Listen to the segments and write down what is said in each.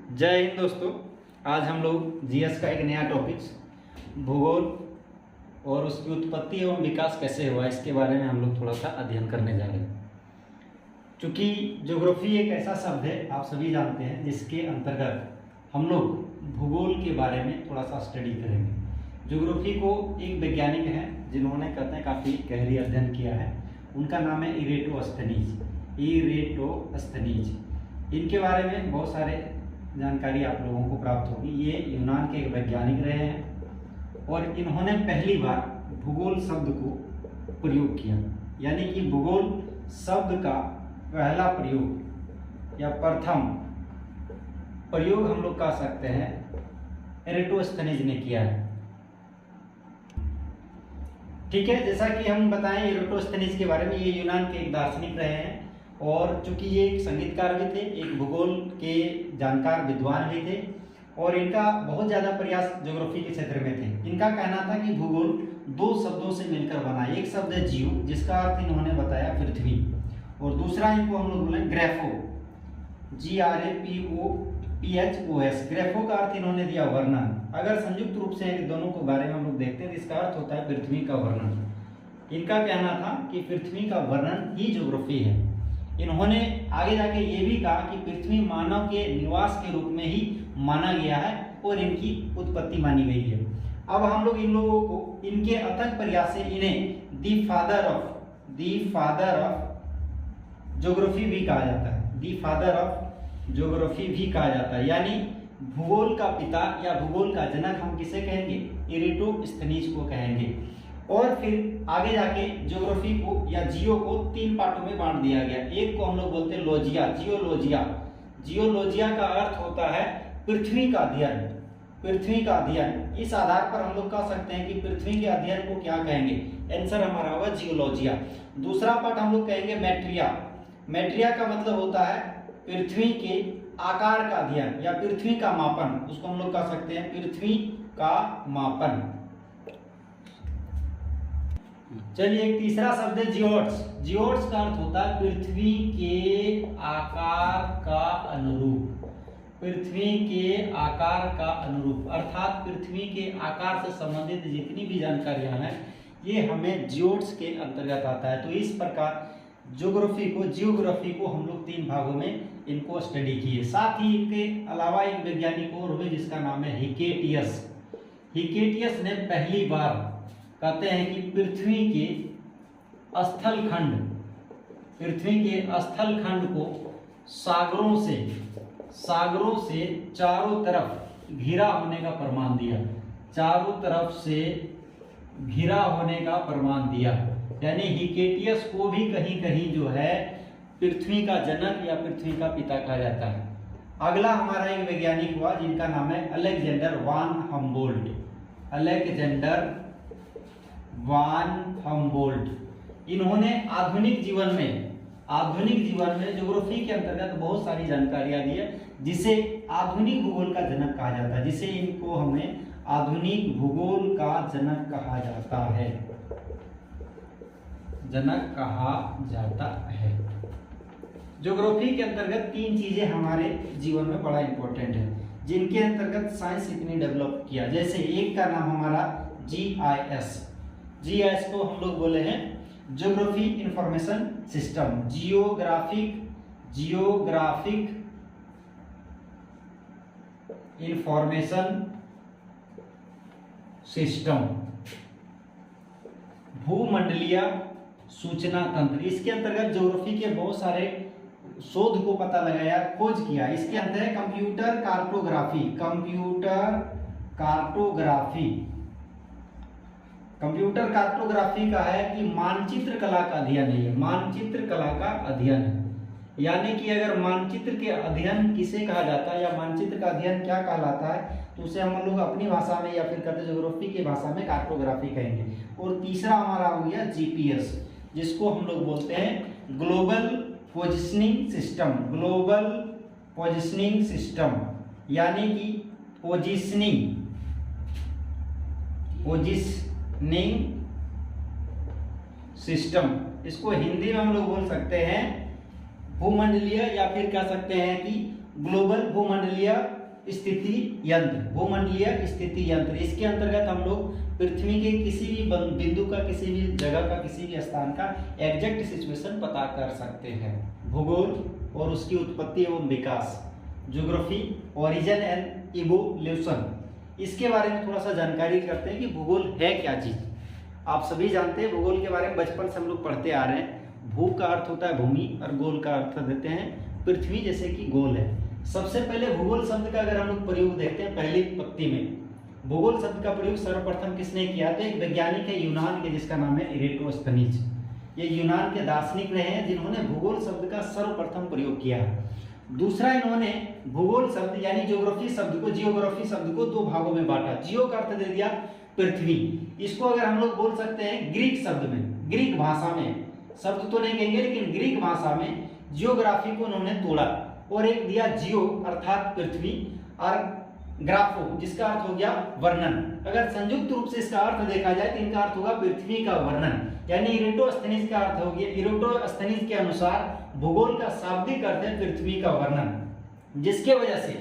जय हिंद दोस्तों। आज हम लोग जीएस का एक नया टॉपिक्स भूगोल और उसकी उत्पत्ति एवं विकास कैसे हुआ इसके बारे में हम लोग थोड़ा सा अध्ययन करने जा रहे हैं। चूँकि ज्योग्राफी एक ऐसा शब्द है, आप सभी जानते हैं, जिसके अंतर्गत हम लोग भूगोल के बारे में थोड़ा सा स्टडी करेंगे। ज्योग्राफी को एक वैज्ञानिक हैं जिन्होंने कहते हैं काफ़ी गहरी अध्ययन किया है, उनका नाम है इरेटोस्थनीज। इनके बारे में बहुत सारे जानकारी आप लोगों को प्राप्त होगी। ये यूनान के एक वैज्ञानिक रहे हैं और इन्होंने पहली बार भूगोल शब्द को प्रयोग किया, यानी कि भूगोल शब्द का पहला प्रयोग या प्रथम प्रयोग हम लोग कह सकते हैं इरेटोस्थनीज ने किया है। ठीक है, जैसा कि हम बताएं इरेटोस्थनीज के बारे में, ये यूनान के एक दार्शनिक रहे हैं और चूंकि ये एक संगीतकार भी थे, एक भूगोल के जानकार विद्वान भी थे और इनका बहुत ज़्यादा प्रयास ज्योग्राफी के क्षेत्र में थे। इनका कहना था कि भूगोल दो शब्दों से मिलकर बना है। एक शब्द है जियो, जिसका अर्थ इन्होंने बताया पृथ्वी, और दूसरा इनको हम लोग बोले ग्रेफो, GRAPHOS। ग्रेफो का अर्थ इन्होंने दिया वर्णन। अगर संयुक्त रूप से दोनों को बारे में हम लोग देखते हैं तो इसका अर्थ होता है पृथ्वी का वर्णन। इनका कहना था कि पृथ्वी का वर्णन ही ज्योग्राफी है। इन्होंने आगे जाके ये भी कहा कि पृथ्वी मानव के निवास के रूप में ही माना गया है और इनकी उत्पत्ति मानी गई है। अब हम लोग इन लोगों को इनके अथक प्रयास से इन्हें दी फादर ऑफ ज्योग्राफी भी कहा जाता है। दी फादर ऑफ ज्योग्राफी भी कहा जाता है, यानी भूगोल का पिता या भूगोल का जनक हम किसे कहेंगे? इरेटोस्थनीज को कहेंगे। और फिर आगे जाके ज्योग्राफी को या जियो को तीन पार्टों में बांट दिया गया। एक को हम लोग बोलते हैं लोजिया, जियोलॉजिया। जियोलॉजिया का अर्थ होता है पृथ्वी का अध्ययन, पृथ्वी का अध्ययन। इस आधार पर हम लोग कह सकते हैं कि पृथ्वी के अध्ययन को क्या कहेंगे? आंसर हमारा होगा जियोलॉजिया। दूसरा पार्ट हम लोग कहेंगे मैट्रिया। मैट्रिया का मतलब होता है पृथ्वी के आकार का अध्ययन या पृथ्वी का मापन, उसको हम लोग कह सकते हैं पृथ्वी का मापन। चलिए, एक तीसरा शब्द है जियोट्स। जियोट्स का अर्थ होता है पृथ्वी के आकार का अनुरूप, पृथ्वी के आकार का अनुरूप, अर्थात पृथ्वी के आकार से संबंधित जितनी भी जानकारियां हैं ये हमें जियोट्स के अंतर्गत आता है। तो इस प्रकार जियोग्राफी को हम लोग तीन भागों में इनको स्टडी किए। साथ ही इनके अलावा एक वैज्ञानिक और हुए जिसका नाम है हिकेटियस। हिकेटियस ने पहली बार कहते हैं कि पृथ्वी के स्थलखंड को सागरों से चारों तरफ घिरा होने का प्रमाण दिया, चारों तरफ से घिरा होने का प्रमाण दिया। यानी हिकेटियस को भी कहीं कहीं जो है पृथ्वी का जनक या पृथ्वी का पिता कहा जाता है। अगला हमारा एक वैज्ञानिक हुआ जिनका नाम है अलेक्जेंडर वान हम्बोल्ट। इन्होंने आधुनिक जीवन में ज्योग्राफी के अंतर्गत बहुत सारी जानकारियां दी है, जिसे आधुनिक भूगोल का जनक कहा जाता है, जिसे इनको हमें आधुनिक भूगोल का जनक कहा जाता है। ज्योग्राफी के अंतर्गत तीन चीजें हमारे जीवन में बड़ा इंपॉर्टेंट है, जिनके अंतर्गत साइंस इतनी डेवलप किया। जैसे एक का नाम हमारा GIS को हम लोग बोले हैं geography information system, geographic information system. भूमंडलीय सूचना तंत्र, इसके अंतर्गत ज्योग्राफी के बहुत सारे शोध को पता लगाया, खोज किया। इसके अंदर है कंप्यूटर कार्टोग्राफी का है कि मानचित्र कला का अध्ययन है, मानचित्र कला का अध्ययन है। यानी कि अगर मानचित्र के अध्ययन किसे कहा जाता है या मानचित्र का अध्ययन क्या कहलाता है, तो उसे हम लोग अपनी भाषा में या फिर कहते ज्योग्राफी की भाषा में कार्टोग्राफी कहेंगे। और तीसरा हमारा हो गया GPS, जिसको हम लोग बोलते हैं ग्लोबल पोजिशनिंग सिस्टम, यानी कि पोजिशनिंग सिस्टम। इसको हिंदी में हम लोग बोल सकते हैं भूमंडलीय या फिर कह सकते हैं कि ग्लोबल भूमंडलीय स्थिति यंत्र, भूमंडलीय स्थिति यंत्र। इसके अंतर्गत हम लोग पृथ्वी के किसी भी बिंदु का, किसी भी जगह का, किसी भी स्थान का एग्जैक्ट सिचुएशन पता कर सकते हैं। भूगोल और उसकी उत्पत्ति एवं विकास, ज्योग्राफी, ओरिजिन एंड इवोल्यूशन, इसके बारे में थोड़ा सा जानकारी करते हैं कि भूगोल है क्या चीज। आप सभी जानते हैं भूगोल के बारे में, बचपन से हम लोग पढ़ते आ रहे हैं। भू का अर्थ होता है भूमि और गोल का अर्थ देते हैं पृथ्वी, जैसे कि गोल है। सबसे पहले भूगोल शब्द का अगर हम लोग प्रयोग देखते हैं, पहली पंक्ति में भूगोल शब्द का प्रयोग सर्वप्रथम किसने किया? तो एक वैज्ञानिक है यूनान के, जिसका नाम है इरेटोस्थनीज। ये यूनान के दार्शनिक रहे हैं जिन्होंने भूगोल शब्द का सर्वप्रथम प्रयोग किया। दूसरा, इन्होंने भूगोल शब्द यानी ज्योग्राफी शब्द को, जियोग्राफी शब्द को दो भागों में बांटा। जियो का अर्थ दे दिया पृथ्वी, इसको अगर हम लोग बोल सकते हैं ग्रीक शब्द में, ग्रीक भाषा में, शब्द तो नहीं कहेंगे लेकिन ग्रीक भाषा में जियोग्राफी को उन्होंने तोड़ा और एक दिया जियो अर्थात पृथ्वी, और ग्राफो जिसका अर्थ हो गया वर्णन। अगर संयुक्त रूप से इसका अर्थ देखा जाए तो इनका अर्थ होगा पृथ्वी का वर्णन, यानी इरेटोस्थनीज का अर्थ हो गया, इरेटोस्थनीज के अनुसार भूगोल का शाब्दिक अर्थ है पृथ्वी का वर्णन, जिसके वजह से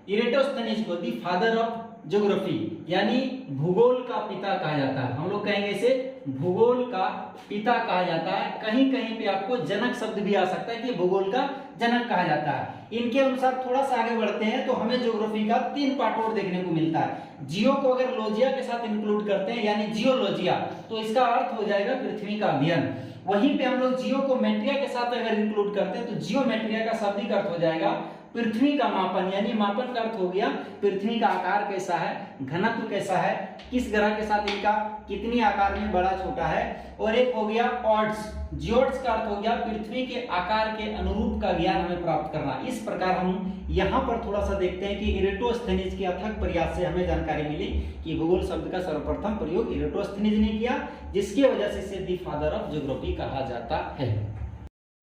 इरेटोस्थनीज को दी फादर ऑफ ज्योग्राफी यानी भूगोल का पिता कहा जाता है। हम लोग कहेंगे इसे भूगोल का पिता कहा जाता है। कहीं कहीं पे आपको जनक शब्द भी आ सकता है कि भूगोल का जनक कहा जाता है। इनके अनुसार थोड़ा सा आगे बढ़ते हैं तो हमें ज्योग्राफी का 3 पार्ट और देखने को मिलता है। जियो को अगर लोजिया के साथ इंक्लूड करते हैं यानी जियोलॉजिया, तो इसका अर्थ हो जाएगा पृथ्वी का अध्ययन। वहीं पे हम लोग जियो को मेट्रिया के साथ अगर इंक्लूड करते हैं तो जियोमेट्रिया का शाब्दिक अर्थ हो जाएगा पृथ्वी का मापन, यानी मापन का अर्थ हो गया पृथ्वी का आकार कैसा है, घनत्व कैसा है, किस ग्रह के साथ इनका कितनी आकार में बड़ा छोटा है। और एक हो गया ऑड्स, जियोड्स का अर्थ हो गया पृथ्वी के आकार के अनुरूप का ज्ञान हमें प्राप्त करना। इस प्रकार हम यहाँ पर थोड़ा सा देखते हैं कि इरेटोस्थनीज के अथक प्रयास से हमें जानकारी मिली कि भूगोल शब्द का सर्वप्रथम प्रयोग इरेटोस्थनीज ने किया, जिसकी वजह से इसे दी फादर ऑफ ज्योग्राफी कहा जाता है।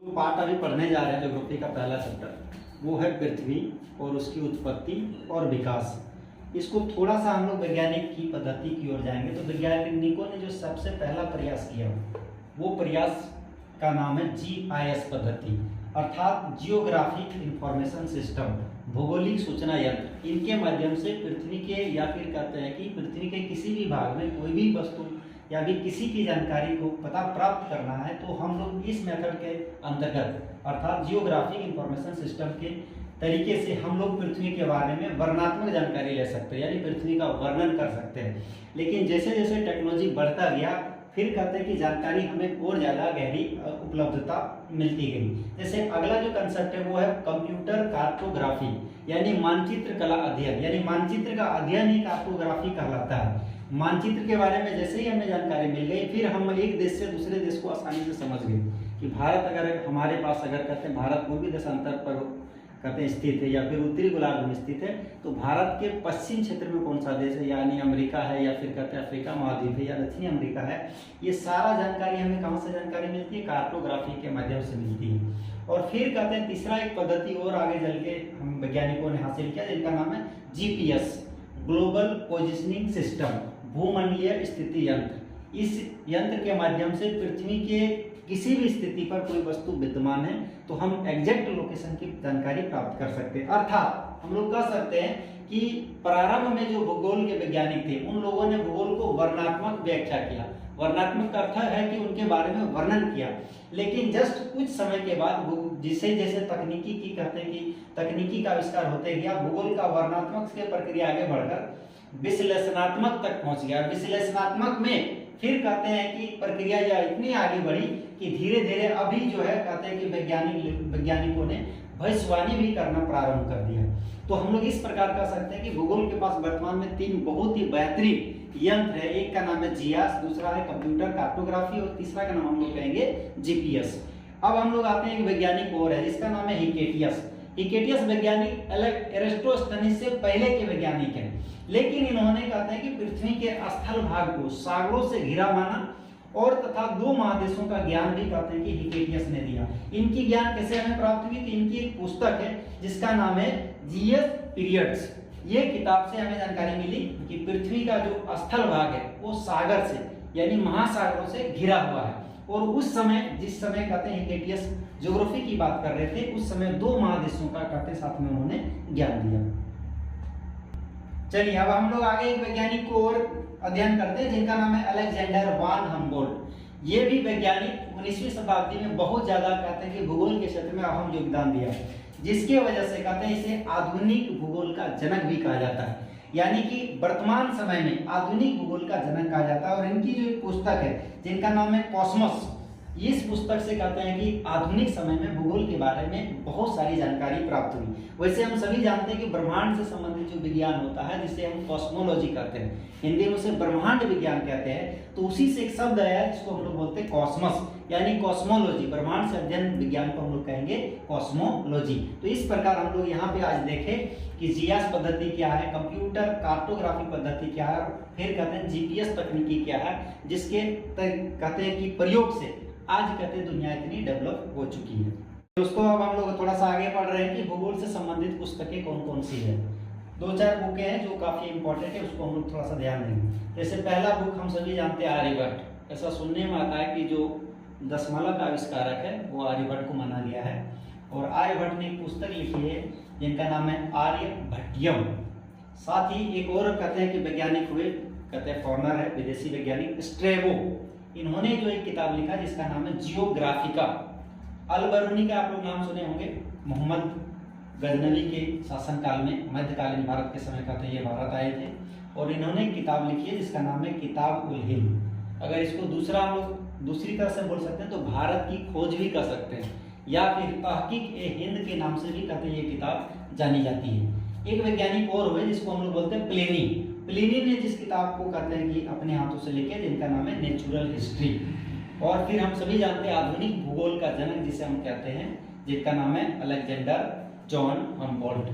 तो पार्ट अभी पढ़ने जा रहे हैं ज्योग्राफी का पहला चैप्टर, वो है पृथ्वी और उसकी उत्पत्ति और विकास। इसको थोड़ा सा हम लोग वैज्ञानिक की पद्धति की ओर जाएंगे। तो वैज्ञानिकों ने जो सबसे पहला प्रयास किया वो प्रयास का नाम है GIS पद्धति, अर्थात जियोग्राफिक इंफॉर्मेशन सिस्टम, भौगोलिक सूचना यंत्र। इनके माध्यम से पृथ्वी के, या फिर कहते हैं कि पृथ्वी के किसी भी भाग में कोई भी वस्तु या भी किसी की जानकारी को पता प्राप्त करना है तो हम लोग इस मेथड के अंतर्गत अर्थात जियोग्राफिक इंफॉर्मेशन सिस्टम के तरीके से हम लोग पृथ्वी के बारे में वर्णनात्मक जानकारी ले सकते हैं, यानी पृथ्वी का वर्णन कर सकते हैं। लेकिन जैसे जैसे टेक्नोलॉजी बढ़ता गया फिर कहते हैं कि जानकारी हमें और ज़्यादा गहरी उपलब्धता मिलती गई। जैसे अगला जो कंसेप्ट है वो है कंप्यूटर कार्टोग्राफी, यानी मानचित्र कला अध्ययन, यानी मानचित्र का अध्ययन ही कार्टोग्राफी कहलाता है। मानचित्र के बारे में जैसे ही हमें जानकारी मिल गई फिर हम एक देश से दूसरे देश को आसानी से समझ गए कि भारत अगर हमारे पास अगर कहते हैं भारत पूर्वी देशांतर पर कहते हैं स्थित है या फिर उत्तरी गोलार्ध में स्थित है, तो भारत के पश्चिम क्षेत्र में कौन सा देश है, यानी अमेरिका है या फिर कहते हैं अफ्रीका महाद्वीप है या दक्षिणी अमेरिका है। ये सारा जानकारी हमें कहाँ से जानकारी मिलती है? कार्टोग्राफी के माध्यम से मिलती है। और फिर कहते हैं तीसरा एक पद्धति और आगे चल के हम वैज्ञानिकों ने हासिल किया जिनका नाम है GPS, ग्लोबल पोजिशनिंग सिस्टम, भूमंडलीय स्थिति यंत्र। इस यंत्र के माध्यम से पृथ्वी के किसी भी स्थिति पर कोई वस्तु विद्यमान है तो हम एग्जैक्ट लोकेशन की जानकारी प्राप्त कर सकते हैं। अर्थात हम लोग कह सकते हैं कि प्रारंभ में जो भूगोल के वैज्ञानिक थे उन लोगों ने भूगोल को वर्णनात्मक व्याख्या किया। वर्णनात्मक अर्थ है कि उनके बारे में वर्णन किया, लेकिन जस्ट कुछ समय के बाद जिसे जैसे तकनीकी की कहते हैं कि तकनीकी का आविष्कार होते गया, भूगोल का वर्णनात्मक से प्रक्रिया आगे बढ़कर विश्लेषणात्मक तक पहुंच गया। विश्लेषणात्मक में फिर कहते हैं कि प्रक्रिया या इतनी आगे बढ़ी कि धीरे धीरे अभी जो है कहते हैं कि वैज्ञानिकों ने भविष्यवाणी भी करना प्रारंभ कर दिया। तो हम लोग इस प्रकार कह सकते हैं कि भूगोल के पास वर्तमान में 3 बहुत ही बेहतरीन यंत्र है। एक का नाम है GIS, दूसरा है कंप्यूटर कार्टोग्राफी और तीसरा का नाम हम लोग कहेंगे GPS। अब हम लोग आते हैं एक वैज्ञानिक और है जिसका नाम है हिकेटियस। हिकेटियस वैज्ञानिक इरेटोस्थनीज से पहले के वैज्ञानिक हैं, लेकिन इन्होंने कहते हैं कि पृथ्वी के स्थल भाग को सागरों से घिरा माना और तथा 2 महादेशों का ज्ञान भी कहते हैं कि हिकेटियस ने दिया। इनकी ज्ञान कैसे हमें प्राप्त हुई? तो इनकी एक पुस्तक है जिसका नाम है GS पीरियड्स। ये किताब से हमें जानकारी मिली कि पृथ्वी का जो स्थल भाग है वो सागर से यानी महासागरों से घिरा हुआ है। और उस समय जिस समय कहते हैं हिकेटियस ज्योग्राफी की बात कर रहे थे, उस समय 2 महादेशों का कहते साथ में उन्होंने ज्ञान दिया। चलिए अब हम लोग आगे एक वैज्ञानिक को और अध्ययन करते हैं जिनका नाम है अलेक्जेंडर वान हम्बोल्ट। ये भी वैज्ञानिक 19वीं शताब्दी में बहुत ज्यादा कहते हैं कि भूगोल के क्षेत्र में अहम योगदान दिया, जिसके वजह से कहते हैं इसे आधुनिक भूगोल का जनक भी कहा जाता है। यानी कि वर्तमान समय में आधुनिक भूगोल का जनक कहा जाता है। और इनकी जो एक पुस्तक है जिनका नाम है कॉस्मोस, इस पुस्तक से कहते हैं कि आधुनिक समय में भूगोल के बारे में बहुत सारी जानकारी प्राप्त हुई। वैसे हम सभी जानते हैं कि ब्रह्मांड से संबंधित जो विज्ञान होता है जिसे हम कॉस्मोलॉजी कहते हैं, हिंदी में उसे ब्रह्मांड विज्ञान कहते हैं, तो उसी से एक शब्द आया है जिसको हम लोग बोलते हैं कॉस्मस, यानी कॉस्मोलॉजी, ब्रह्मांड से अध्ययन विज्ञान को हम लोग कहेंगे कॉस्मोलॉजी। तो इस प्रकार हम लोग यहाँ पे आज देखें कि जीआईएस पद्धति क्या है, कंप्यूटर कार्टोग्राफी पद्धति क्या है, और फिर कहते हैं जीपीएस तकनीकी क्या है, जिसके कहते हैं कि प्रयोग से आज कहते हैं दुनिया इतनी डेवलप हो चुकी है। दोस्तों अब हम लोग थोड़ा सा आगे पढ़ रहे हैं कि भूगोल से संबंधित पुस्तकें कौन कौन सी है। 2-4 बुकें हैं जो काफी इंपॉर्टेंट है, उसको हम लोग थोड़ा सा ध्यान देंगे। जैसे पहला बुक हम सभी जानते हैं आर्यभट्ट। ऐसा सुनने में आता है कि जो दशमाला का आविष्कारक है वो आर्यभट्ट को माना गया है, और आर्यभट्ट ने एक पुस्तक लिखी है जिनका नाम है आर्यभट्टियम। साथ ही एक और कहते हैं कि वैज्ञानिक हुए, कहते हैं फॉरनर है, विदेशी वैज्ञानिक स्ट्रेबो, इन्होंने जो एक किताब लिखा जिसका नाम है जियोग्राफिका। अल बरूनी का आप लोग नाम सुने होंगे, मोहम्मद गजनवी के शासनकाल में मध्यकालीन भारत के समय कहते हैं ये भारत आए थे, और इन्होंने एक किताब लिखी है जिसका नाम है किताब उल हिंद। अगर इसको दूसरा हम लोग दूसरी तरह से बोल सकते हैं तो भारत की खोज भी कर सकते हैं, या फिर तहकीक ए हिंद के नाम से भी कहते हैं ये किताब जानी जाती है। एक वैज्ञानिक और हुए जिसको हम लोग बोलते हैं प्लिनी। प्लिनी ने जिस किताब को कहते हैं कि अपने हाथों से लिखे जिनका नाम है नेचुरल हिस्ट्री। और फिर हम सभी जानते हैं आधुनिक भूगोल का जनक जिसे हम कहते हैं, जिनका नाम है अलेक्जेंडर जॉन हम्बोल्ट,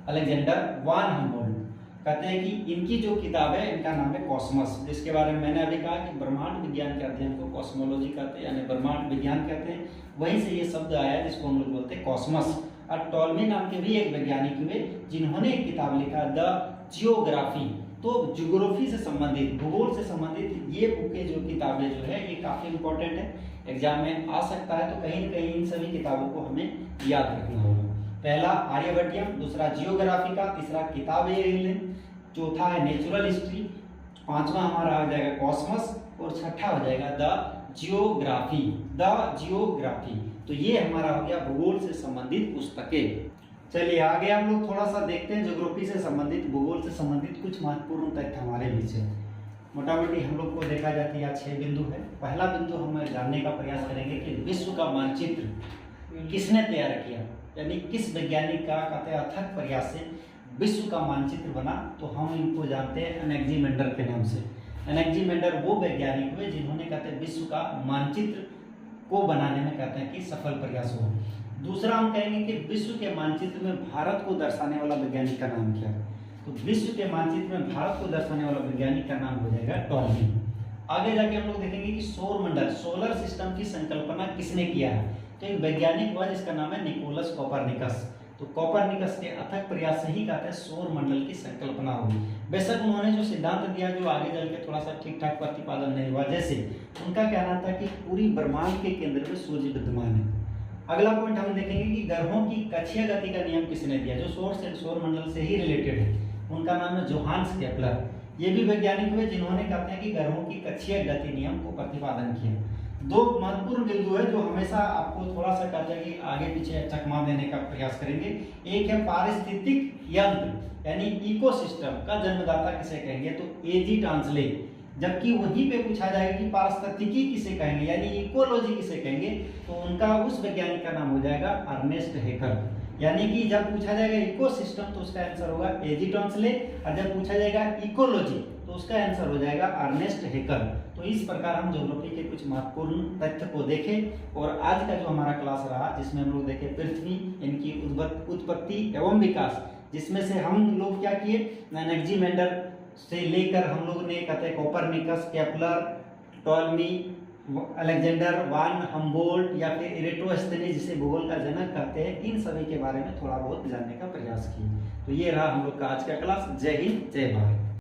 अलेक्जेंडर वान हम्बोल्ट। कहते हैं कि इनकी जो किताब है इनका नाम है कॉस्मस, जिसके बारे में मैंने अभी कहा कि ब्रह्मांड विज्ञान के अध्ययन को कॉस्मोलॉजी कहते हैं, यानी ब्रह्मांड विज्ञान कहते हैं। वहीं से ये शब्द आया है जिसको हम लोग बोलते हैं कॉस्मस। और टॉलमी नाम के भी एक वैज्ञानिक हुए जिन्होंने एक किताब लिखा द जियोग्राफी। तो ज्योग्राफी से संबंधित, भूगोल से संबंधित ये बुकें जो किताबें जो है ये काफी इंपॉर्टेंट है, एग्जाम में आ सकता है, तो कहीं न कहीं इन सभी किताबों को हमें याद रखना होगा। पहला आर्यभट्टियम, दूसरा जियोग्राफी का, तीसरा किताब है, चौथा है नेचुरल हिस्ट्री, पांचवा हमारा हो जाएगा कॉस्मस, और छठा हो जाएगा द जियोग्राफी, द जियोग्राफी। तो ये हमारा हो गया भूगोल से संबंधित पुस्तकें। चलिए आगे हम लोग थोड़ा सा देखते हैं ज्योग्राफी से संबंधित, भूगोल से संबंधित कुछ महत्वपूर्ण तथ्य हमारे बीच है। मोटा मोटी हम लोग को देखा जाता है 6 बिंदु है। पहला बिंदु हम जानने का प्रयास करेंगे कि विश्व का मानचित्र किसने तैयार किया, यानी किस वैज्ञानिक का कहते हैं अथक प्रयास से विश्व का मानचित्र बना। तो हम इनको जानते हैं एनेक्सीमेंडर के नाम से। एनेक्सीमेंडर वो वैज्ञानिक हुए जिन्होंने कहते हैं विश्व का मानचित्र को बनाने में कहते हैं कि सफल प्रयास हुआ। दूसरा हम कहेंगे कि विश्व के मानचित्र में भारत को दर्शाने वाला वैज्ञानिक का नाम क्या है, तो विश्व के मानचित्र में भारत को दर्शाने वाला वैज्ञानिक का नाम हो जाएगा टॉलमी। आगे जाके हम लोग देखेंगे कि सौर मंडल, सोलर सिस्टम की संकल्पना किसने किया है, तो एक वैज्ञानिक हुआ जिसका नाम है निकोलस कोपरनिकस। तो कोपरनिकस के अथक प्रयास से ही कहते हैं सौर मंडल की संकल्पना हुई। बेशक उन्होंने जो सिद्धांत दिया जो आगे चल के थोड़ा सा ठीक ठाक प्रतिपादन नहीं हुआ, जैसे उनका कहना था कि पूरी ब्रह्मांड के केंद्र में सूर्य विद्यमान है। अगला पॉइंट हम देखेंगे कि ग्रहों की कक्षीय गति का नियम किसने दिया, जो सौर मंडल से ही रिलेटेड है, उनका नाम है जोहान्स केपलर। ये भी वैज्ञानिक हुए जिन्होंने कहते हैं कि ग्रहों की कक्षीय गति नियम को प्रतिपादन किया। 2 महत्वपूर्ण बिंदु है जो हमेशा आपको थोड़ा सा कहते हैं कि आगे पीछे चकमा देने का प्रयास करेंगे। एक है पारिस्थितिक यंत्र, यानी इकोसिस्टम का जन्मदाता किसे कहेंगे, तो एजी टांसले। जबकि वहीं पे पूछा जाएगा कि पारिस्थितिकी किसे कहेंगे, यानी इकोलॉजी किसे कहेंगे, तो उनका उस वैज्ञानिक का नाम हो जाएगा अर्नेस्ट हेकर। यानी कि जब पूछा जाएगा इकोसिस्टम तो उसका आंसर होगा एजी टांसले, और जब पूछा जाएगा इकोलॉजी तो उसका आंसर हो जाएगा अर्नेस्ट हेकर। तो इस प्रकार हम ज्योग्राफी के कुछ महत्वपूर्ण तथ्य को देखें। और आज का जो हमारा क्लास रहा जिसमें हम लोग देखे पृथ्वी, इनकी उत्पत्ति एवं विकास, जिसमें से हम लोग क्या किए, एनेक्सीमेंडर से लेकर हम लोग ने कहते हैं कोपरनिकस, केपलर, टॉलमी, अलेक्जेंडर वान हम्बोल्ट या फिर इरेटोस्थेनीज जिसे भूगोल का जनक कहते हैं, इन सभी के बारे में थोड़ा बहुत जानने का प्रयास किए। तो ये रहा हम लोग का आज का क्लास। जय हिंद, जय भारत।